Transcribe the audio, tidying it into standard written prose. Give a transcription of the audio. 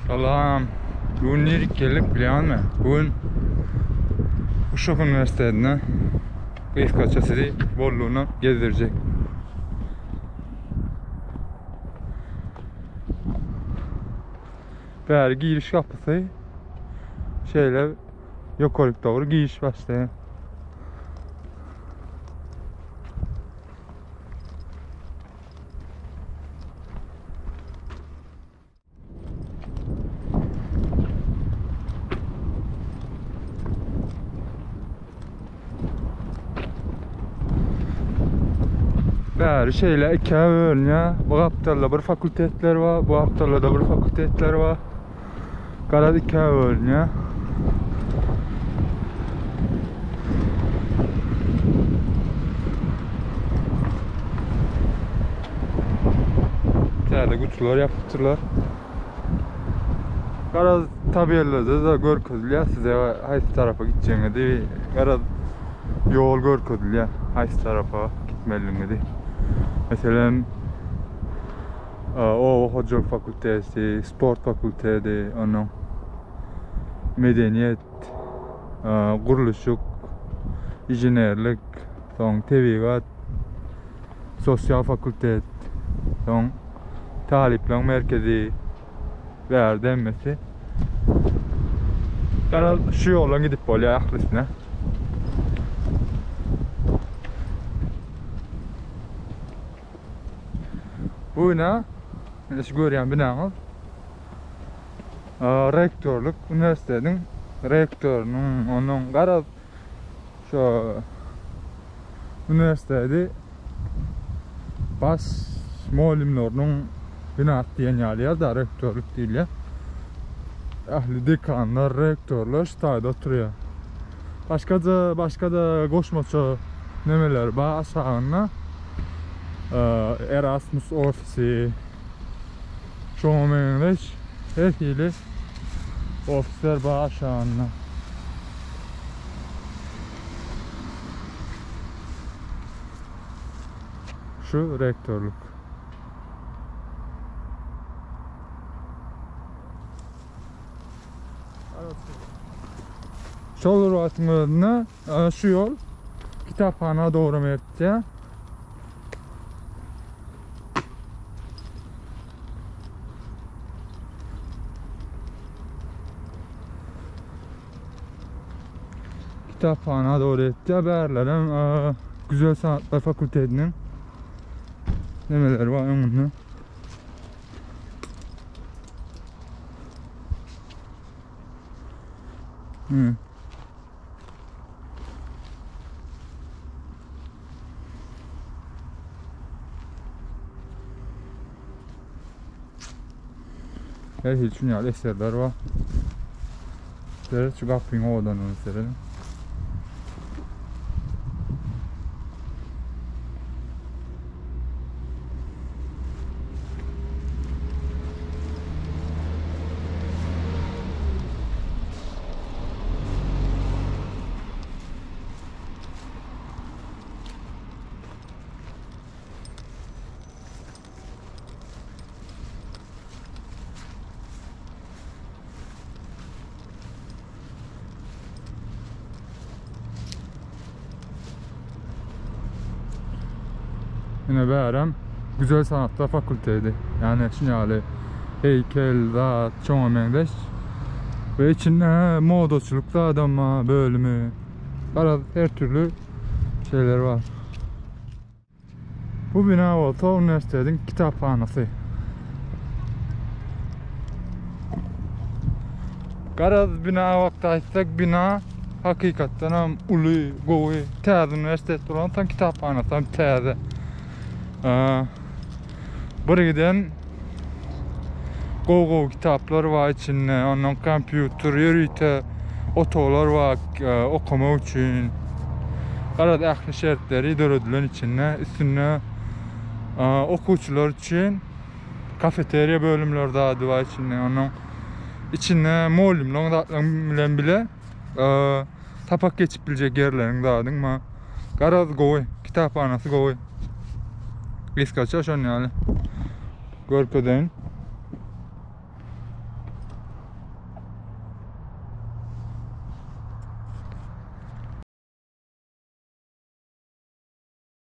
Salam. Bugün nerik gelip biliyor musun? Bugün Uşak Üniversitesi'ne kıyıskaça sizi bolluğuna gezdirecek. Beri giriş kapısı şeyler yukarı doğru giriş başlıyor. Beri şeyler ikiye bölünüyor. Bu haftalarda bir fakültetler var, bu haftalarda bir fakültetler var. Karad ikiye bölünüyor. Terde kutular yaptırlar. Karad tabelalarda da görkezliyor size haysi tarafa gideceğini de karad yol görkezliyor haysi tarafa gitmeliğini de. Mesela o hocalık fakültesi, spor fakültesi, onun medeniyet, kuruluşluk, injenerlik, son tebligat, sosyal fakültet, son talipler merkezi veya denmesi. Ben şu yolla gidip böyle ahlisine. Bu ne? Şu görüyen binamız. Rektörlük, üniversitenin rektörünün, onun garaj şu üniversitede bas muallimlerinin binası diyen yerler de rektörlük değil ya. Ahli dekanlar, rektörler ştayda oturuyor. Başka da koşmaça nemeler var aşağına. Erasmus ofisi, Çoğum English, her hili ofisler var aşağına. Şu rektörlük. Sol ruhatımızda şu yol kitaphana doğru mertçe. Kitaphana doğru mertçe. Berlerim Güzel Sanatlar Fakültesi'nin nemeleri var onunla. Her hiç dünyada eserler var. Şu kapıyı oradan gösterelim. Yine Bərəm Güzel Sanatlar Fakültesi. Yani şimdi heykel, zat, çoğum English ve içinde modoçulukta adamma bölümü, her türlü şeyler var. Bu bina olsa üniversitenin kitaphanası. Garaz bina vaktaysak bina hakikaten hem ulu, goy, tez üniversitesi olan tam kitaphanası hem tez. Birden Go kitaplar var içinde, onun kompüter, yürüyte, otolar var okuma için. Arada ahli şartları dörödülen içinde, üstüne okuyucular için kafeterya bölümleri de var içinde, onun içinde muallimler bile tapak geçip bilecek yerlerin dağıdın ama Garaz Goy, kitaphanası Goy. Kıyıskaça şun yani. Görködeyin.